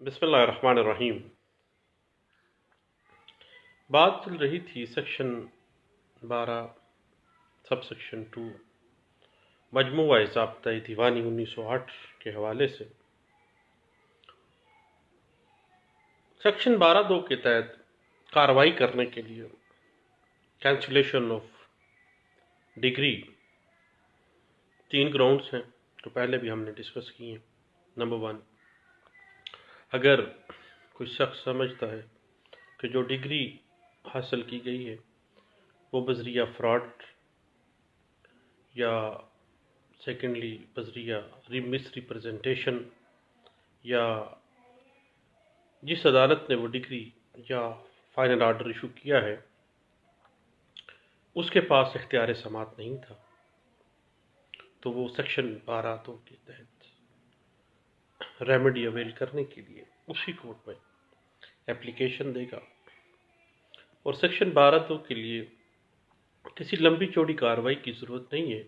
بسم اللہ الرحمن الرحیم۔ بات چل رہی تھی سیکشن 12 سب سیکشن 2 مجموعہ ضابطہ دیوانی 1908 کے حوالے سے۔ سیکشن 12(2) کے تحت کارروائی کرنے کے لیے کینسلیشن آف ڈگری 3 گراؤنڈز ہیں جو پہلے بھی ہم نے ڈسکس کی ہیں۔ نمبر 1، اگر کوئی شخص سمجھتا ہے کہ جو ڈگری حاصل کی گئی ہے وہ بذریعہ فراڈ یا سیکنڈلی بذریعہ مس ریپرزنٹیشن یا جس عدالت نے وہ ڈگری یا فائنل آرڈر ایشو کیا ہے اس کے پاس اختیار سماعت نہیں تھا، تو وہ سیکشن 12(2) کے تحت ریمیڈی اویل کرنے کے لیے اسی کورٹ میں اپلیکیشن دے گا، اور سیکشن 12(2) کے لیے کسی لمبی چوڑی کارروائی کی ضرورت نہیں ہے۔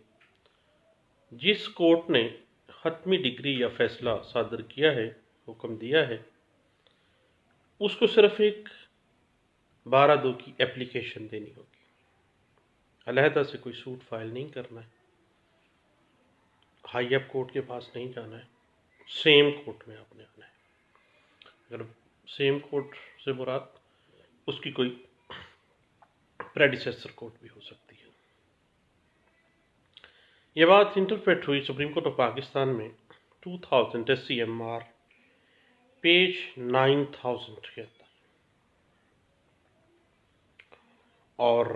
جس کورٹ نے حتمی ڈگری یا فیصلہ صادر کیا ہے، حکم دیا ہے، اس کو صرف ایک 12(2) کی اپلیکیشن دینی ہوگی، علیحدہ سے کوئی سوٹ فائل نہیں کرنا ہے، ہائی اپ کورٹ کے پاس نہیں جانا ہے، سیم کورٹ میں آپ نے آنا ہے۔ اگر سیم کورٹ سے مراد اس کی کوئی پریڈیسیسر کورٹ بھی ہو سکتی ہے۔ یہ بات انٹرپریٹ ہوئی سپریم کورٹ آف پاکستان میں 2000 SCMR پیج 9000 کے اندر، اور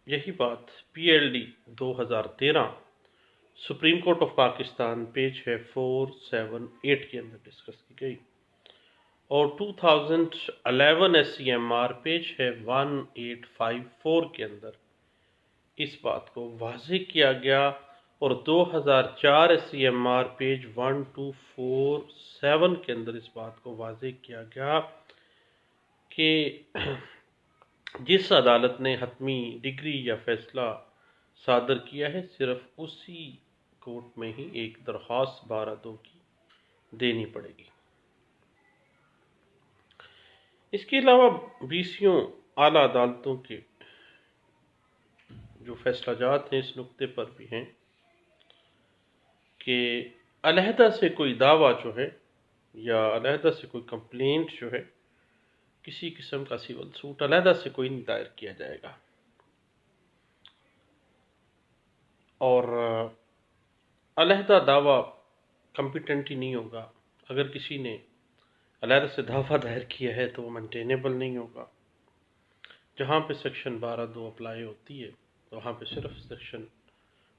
یہی بات PLD 2013 supreme court of Pakistan page ہے 478 کے اندر ڈسکس کی گئی، اور 2011 SCMR پیج ہے 1854 کے اندر اس بات کو واضح کیا گیا، اور 2004 SCMR پیج 1247 کے اندر اس بات کو واضح کیا گیا کہ جس عدالت نے حتمی ڈگری یا فیصلہ صادر کیا ہے صرف اسی کورٹ میں ہی ایک درخواست 12(2) کی دینی پڑے گی۔ اس کے علاوہ بیسیوں اعلیٰ عدالتوں کے جو فیصلہ جات ہیں اس نقطے پر بھی ہیں کہ علیحدہ سے کوئی دعویٰ جو ہے یا علیحدہ سے کوئی کمپلینٹ جو ہے، کسی قسم کا سول سوٹ علیحدہ سے کوئی نہیں دائر کیا جائے گا، اور علیحدہ دعویٰ کمپیٹنٹ ہی نہیں ہوگا۔ اگر کسی نے علیحدہ سے دعویٰ دائر کیا ہے تو وہ مینٹینیبل نہیں ہوگا۔ جہاں پہ سیکشن 12(2) اپلائی ہوتی ہے وہاں پہ صرف سیکشن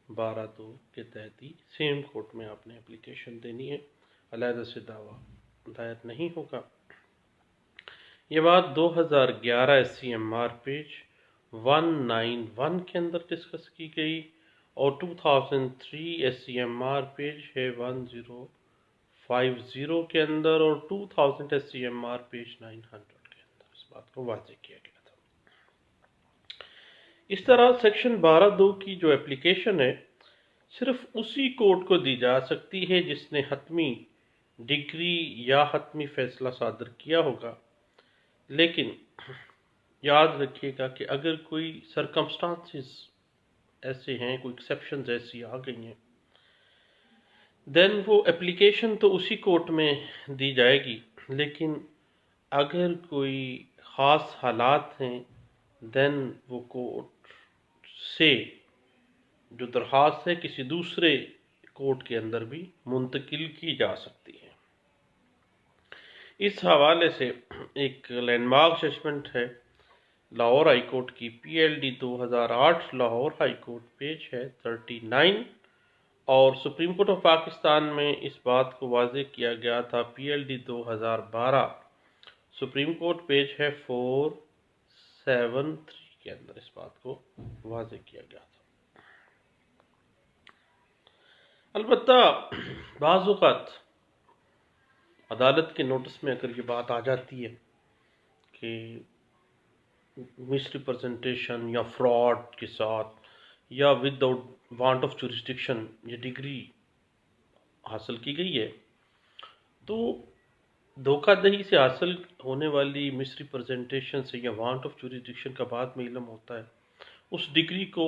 12(2) کے تحت ہی سیم کورٹ میں آپ نے اپلیکیشن دینی ہے، علیحدہ سے دعویٰ دائر نہیں ہوگا۔ یہ بات 2011 SCMR پیج 191 کے اندر ڈسکس کی گئی، اور 2003 SCMR پیج ہے 1050 کے اندر، اور 2000 SCMR پیج 900 کے اندر اس بات کو واضح کیا گیا تھا۔ اس طرح سیکشن 12(2) کی جو اپلیکیشن ہے صرف اسی کورٹ کو دی جا سکتی ہے جس نے حتمی ڈگری یا حتمی فیصلہ صادر کیا ہوگا، لیکن یاد رکھیے گا کہ اگر کوئی سرکمسٹانسز ایسے ہیں، کوئی ایکسیپشنز ایسی آ گئی ہیں، دین وہ اپلیکیشن تو اسی کورٹ میں دی جائے گی، لیکن اگر کوئی خاص حالات ہیں دین وہ کورٹ سے جو درخواست ہے کسی دوسرے کورٹ کے اندر بھی منتقل کی جا سکتی ہے۔ اس حوالے سے ایک لینڈ مارک ججمنٹ ہے لاہور ہائی کورٹ کی PLD 2008 Lahore high court page ہے 39، اور سپریم کورٹ آف پاکستان میں اس بات کو واضح کیا گیا تھا PLD 2012 سپریم کورٹ پیج ہے 473 کے اندر اس بات کو واضح کیا گیا تھا۔ البتہ بعض اوقات عدالت کے نوٹس میں اگر یہ بات آ جاتی ہے کہ مس ریپرزنٹیشن یا فراڈ کے ساتھ یا with out want of jurisdiction یہ ڈگری حاصل کی گئی ہے، تو دھوکہ دہی سے حاصل ہونے والی مس ریپرزنٹیشن سے یا وانٹ آف جوریڈکشن کا بعد میں علم ہوتا ہے، اس ڈگری کو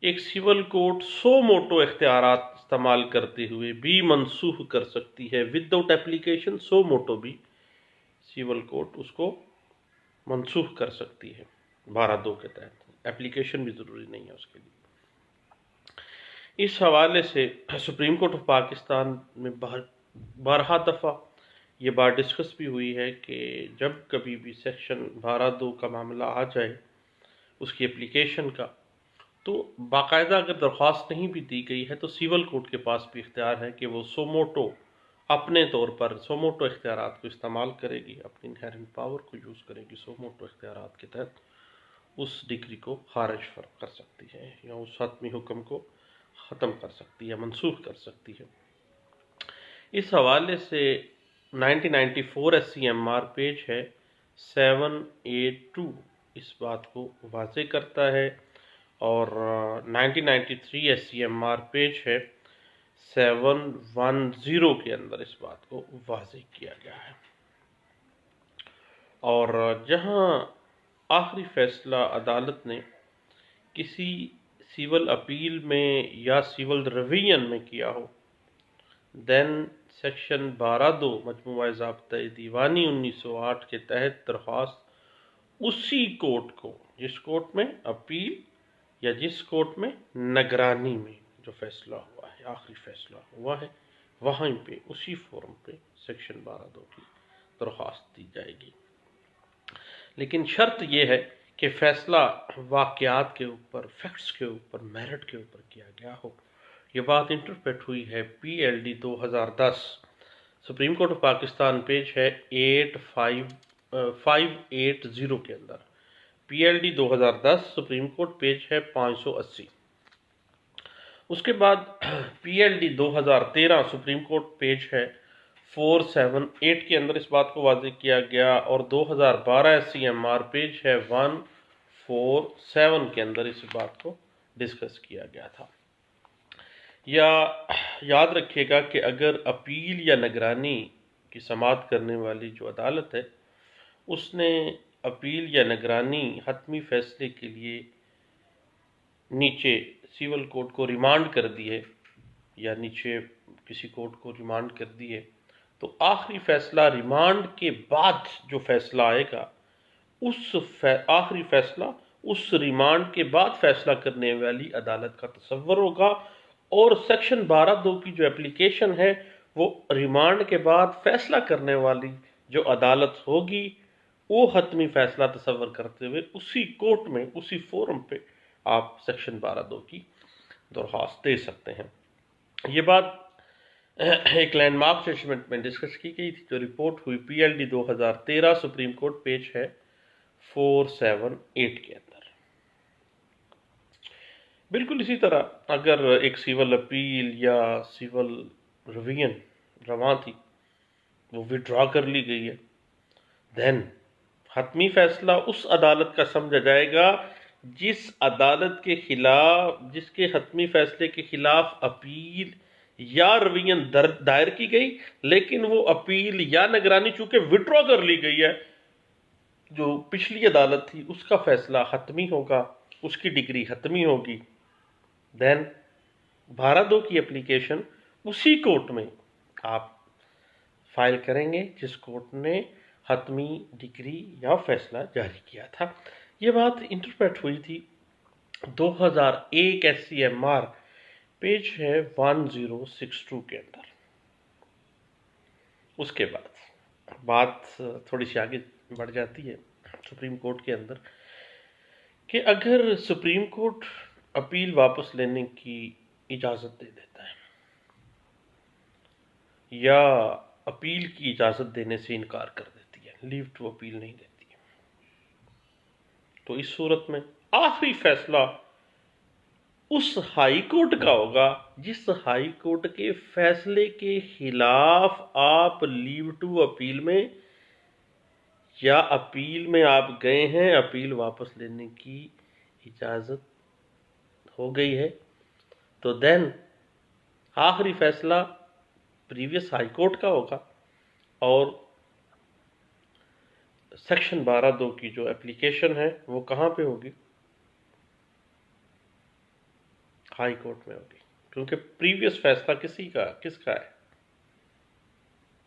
ایک سول کورٹ سو موٹو اختیارات استعمال کرتے ہوئے بھی منسوخ کر سکتی ہے، with out application so motto بھی سول کورٹ اس کو منسوخ کر سکتی ہے 12(2) کے تحت، اپلیکیشن بھی ضروری نہیں ہے اس کے لیے۔ اس حوالے سے سپریم کورٹ آف پاکستان میں بارہا دفعہ یہ بات ڈسکس بھی ہوئی ہے کہ جب کبھی بھی سیکشن 12(2) کا معاملہ آ جائے اس کی اپلیکیشن کا، تو باقاعدہ اگر درخواست نہیں بھی دی گئی ہے تو سول کورٹ کے پاس بھی اختیار ہے کہ وہ سوموٹو اپنے طور پر سوموٹو اختیارات کو استعمال کرے گی، اپنی انہیرنٹ پاور کو یوز کرے گی، سوموٹو اختیارات کے تحت اس ڈگری کو خارج کر سکتی ہے یا اس حتمی حکم کو ختم کر سکتی ہے، منسوخ کر سکتی ہے۔ اس حوالے سے 1994 SCMR پیج ہے 782 اس بات کو واضح کرتا ہے، اور 1993 SCMR پیج ہے 710 کے اندر اس بات کو واضح کیا گیا ہے۔ اور جہاں آخری فیصلہ عدالت نے کسی سول اپیل میں یا سول ریویژن میں کیا ہو، دین سیکشن 12(2) مجموعہ ضابطہ دیوانی 1908 کے تحت درخواست اسی کورٹ کو، جس کورٹ میں اپیل یا جس کورٹ میں نگرانی میں جو فیصلہ ہوا ہے، آخری فیصلہ ہوا ہے، وہاں پہ اسی فورم پہ سیکشن 12(2) کی درخواست دی جائے گی۔ لیکن شرط یہ ہے کہ فیصلہ واقعات کے اوپر، فیکٹس کے اوپر، میرٹ کے اوپر کیا گیا ہو۔ یہ بات انٹرپریٹ ہوئی ہے PLD 2010 supreme court of Pakistan page ہے 580 کے اندر، PLD 2010 سپریم کورٹ پیج ہے 580۔ اس کے بعد PLD 2013 سپریم کورٹ پیج ہے 478 کے اندر اس بات کو واضح کیا گیا، اور 2012 SCMR پیج ہے 147 کے اندر اس بات کو ڈسکس کیا گیا تھا۔ یا یاد رکھیے گا کہ اگر اپیل یا نگرانی کی سماعت کرنے والی جو عدالت ہے، اس نے اپیل یا نگرانی حتمی فیصلے کے لیے نیچے سول کورٹ کو ریمانڈ کر دی ہے یا نیچے کسی کورٹ کو ریمانڈ کر دی ہے، تو آخری فیصلہ ریمانڈ کے بعد جو فیصلہ آئے گا، آخری فیصلہ اس ریمانڈ کے بعد فیصلہ کرنے والی عدالت کا تصور ہوگا، اور سیکشن 12(2) کی جو اپلیکیشن ہے وہ ریمانڈ کے بعد فیصلہ کرنے والی جو عدالت ہوگی، وہ حتمی فیصلہ تصور کرتے ہوئے اسی کورٹ میں، اسی فورم پہ آپ سیکشن 12(2) کی درخواست دے سکتے ہیں۔ یہ بات ایک لینڈ مارک ججمنٹ میں ڈسکس کی گئی تھی جو رپورٹ ہوئی PLD 2013 سپریم کورٹ پیج ہے 478 کے اندر۔ بالکل اسی طرح اگر ایک سول اپیل یا سول ریویژن رواں تھی، وہ وڈرا کر لی گئی ہے، دین حتمی فیصلہ اس عدالت کا سمجھا جائے گا جس عدالت کے خلاف، جس کے حتمی فیصلے کے خلاف اپیل یا ریویژن دائر کی گئی، لیکن وہ اپیل یا نگرانی چونکہ وڈرا کر لی گئی ہے، جو پچھلی عدالت تھی اس کا فیصلہ حتمی ہوگا، اس کی ڈگری حتمی ہوگی، دین 12(2) کی اپلیکیشن اسی کورٹ میں آپ فائل کریں گے جس کورٹ نے حتمی ڈگری یا فیصلہ جاری کیا تھا۔ یہ بات انٹرپریٹ ہوئی تھی 2001 SCMR پیج ہے 1062 کے اندر۔ اس کے بعد بات تھوڑی سی آگے بڑھ جاتی ہے سپریم کورٹ کے اندر کہ اگر سپریم کورٹ اپیل واپس لینے کی اجازت دے دیتا ہے یا اپیل کی اجازت دینے سے انکار کر دیتی ہے، لیو ٹو اپیل نہیں دیتی ہے، تو اس صورت میں آخری فیصلہ اس ہائی کورٹ کا ہوگا جس ہائی کورٹ کے فیصلے کے خلاف آپ لیو ٹو اپیل میں یا اپیل میں آپ گئے ہیں، اپیل واپس لینے کی اجازت ہو گئی ہے، تو دین آخری فیصلہ پریویس ہائی کورٹ کا ہوگا، اور سیکشن 12(2) کی جو اپلیکیشن ہے وہ کہاں پہ ہوگی؟ ہائی کورٹ میں ہوگی، کیونکہ پریویس فیصلہ کس کا ہے؟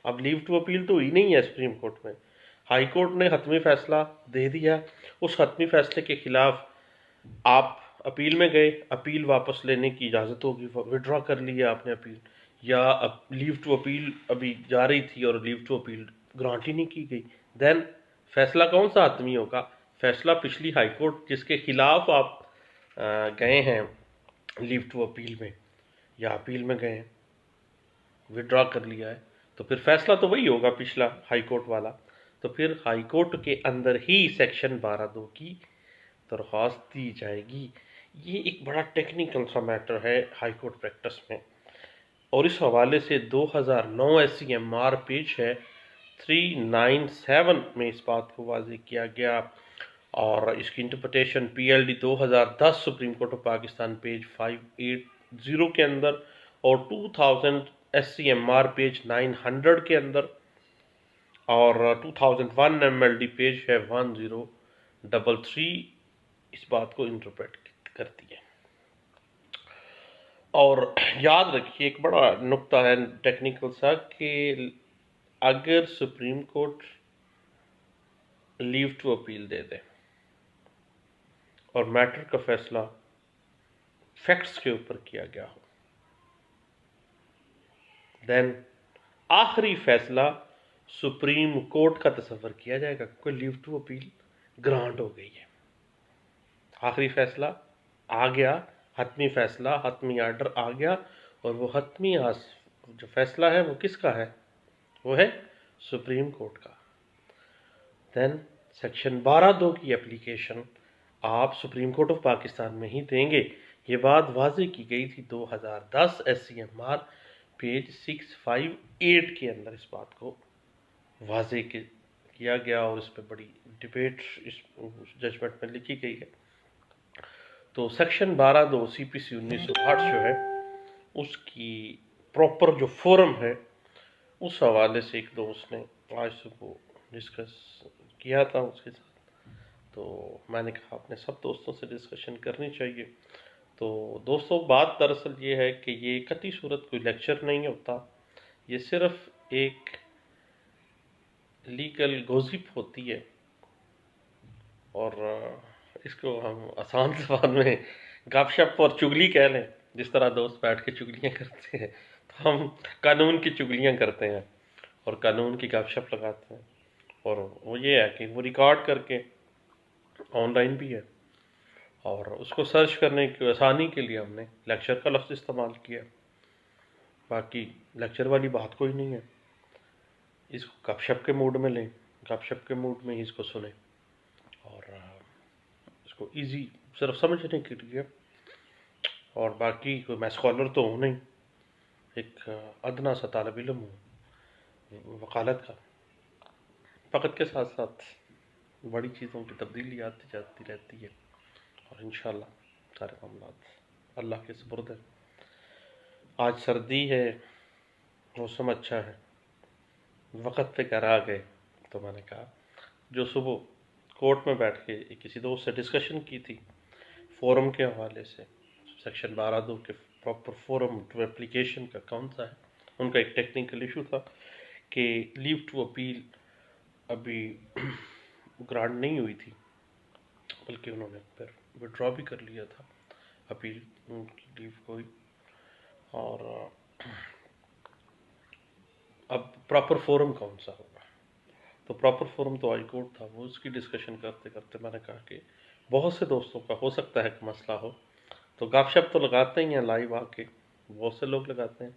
اب لیو ٹو اپیل تو ہوئی نہیں ہے سپریم کورٹ میں، ہائی کورٹ نے حتمی فیصلہ دے دیا، اس حتمی فیصلے کے خلاف آپ اپیل میں گئے، اپیل واپس لینے کی اجازت ہوگی، وڈرا کر لیا آپ نے اپیل، یا لیو ٹو اپیل ابھی جا رہی تھی اور لیو ٹو اپیل گرانٹ ہی نہیں کی گئی، دین فیصلہ کون سا حتمی ہوگا؟ فیصلہ پچھلی ہائی کورٹ جس کے خلاف آپ گئے ہیں لیو ٹو اپیل میں یا اپیل میں گئے ہیں، وڈرا کر لیا ہے، تو پھر فیصلہ تو وہی ہوگا پچھلا ہائی کورٹ والا، تو پھر ہائی کورٹ کے اندر ہی سیکشن 12(2) کی درخواست دی جائے گی۔ یہ ایک بڑا ٹیکنیکل سا میٹر ہے ہائی کورٹ پریکٹس میں، اور اس حوالے سے 2009 SCMR پیج ہے 397 میں اس بات کو واضح کیا گیا، اور اس کی interpretation PLD 2010 supreme court of Pakistan page 580 کے اندر، اور 2000 SCMR پیج 900 کے اندر، اور 2001 MLD پیج ہے 1033 اس بات کو انٹرپریٹ کرتی ہے۔ اور یاد رکھیے ایک بڑا نقطہ ہے ٹیکنیکل سا، کہ اگر supreme court leave to appeal دے دے اور میٹر کا فیصلہ فیکٹس کے اوپر کیا گیا ہو، دین آخری فیصلہ سپریم کورٹ کا تصور کیا جائے گا، کوئی لیو ٹو اپیل گرانٹ ہو گئی ہے، آخری فیصلہ آ گیا، حتمی فیصلہ، حتمی آرڈر آ گیا، اور وہ حتمی جو فیصلہ ہے وہ کس کا ہے؟ وہ ہے سپریم کورٹ کا۔ دین سیکشن 12(2) کی اپلیکیشن آپ سپریم کورٹ آف پاکستان میں ہی دیں گے۔ یہ بات واضح کی گئی تھی 2010 SCMR پیج 658 کے اندر، اس بات کو واضح کیا گیا، اور اس پہ بڑی ڈیبیٹ اس ججمنٹ میں لکھی گئی ہے۔ تو سیکشن 12(2) CPC 1960 جو ہے اس کی پراپر جو فورم ہے، اس حوالے سے ایک دوست نے آج صبح ڈسکس کیا تھا اس کے ساتھ، تو میں نے کہا اپنے سب دوستوں سے ڈسکشن کرنی چاہیے۔ تو دوستوں بات دراصل یہ ہے کہ یہ قطعی صورت کوئی لیکچر نہیں ہوتا، یہ صرف ایک لیگل گوسپ ہوتی ہے، اور اس کو ہم آسان زبان میں گپ شپ اور چگلی کہہ لیں، جس طرح دوست بیٹھ کے چگلیاں کرتے ہیں، تو ہم قانون کی چگلیاں کرتے ہیں اور قانون کی گپ شپ لگاتے ہیں، اور وہ یہ ہے کہ وہ ریکارڈ کر کے آن لائن بھی ہے، اور اس کو سرچ کرنے کی آسانی کے لیے ہم نے لیکچر کا لفظ استعمال کیا، باقی لیکچر والی بات کوئی نہیں ہے۔ اس کو گپ شپ کے موڈ میں لیں، گپ شپ کے موڈ میں ہی اس کو سنیں، اور اس کو ایزی صرف سمجھنے کے لیے، اور باقی کوئی میں اسکالر تو ہوں نہیں، ایک ادنا سا طالب علم ہوں وکالت کا، وقت کے ساتھ ساتھ بڑی چیزوں کی تبدیلی آتی جاتی رہتی ہے، اور انشاءاللہ سارے معاملات اللہ کے سپرد ہیں۔ آج سردی ہے، موسم اچھا ہے، وقت پہ گھر آ گئے، تو میں نے کہا جو صبح کورٹ میں بیٹھ کے کسی دوست سے ڈسکشن کی تھی فورم کے حوالے سے، سیکشن 12(2) کے پراپر فورم ٹو اپلیکیشن کا کون سا ہے، ان کا ایک ٹیکنیکل ایشو تھا کہ لیو ٹو اپیل ابھی گرانٹ نہیں ہوئی تھی، بلکہ انہوں نے پھر وڈرا بھی کر لیا تھا اپیل کی لیو کوئی، اور اب پراپر فورم کون سا ہوگا؟ تو پراپر فورم تو ہائی کورٹ تھا، وہ اس کی ڈسکشن کرتے کرتے میں نے کہا کہ بہت سے دوستوں کا ہو سکتا ہے کہ مسئلہ ہو، تو گپ شپ تو لگاتے ہی ہیں لائیو آ کے، بہت سے لوگ لگاتے ہیں،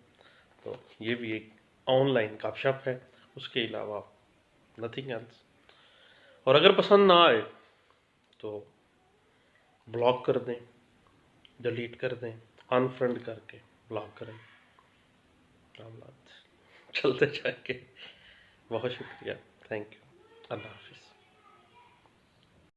تو یہ بھی ایک آن لائن گپ شپ ہے، اس کے علاوہ نتھنگ ایلس۔ اور اگر پسند نہ آئے تو بلاک کر دیں، ڈیلیٹ کر دیں، انفرینڈ کر کے بلاک کریں، معاملات چلتے جائیں گے۔ بہت شکریہ، تھینک یو، اللہ حافظ۔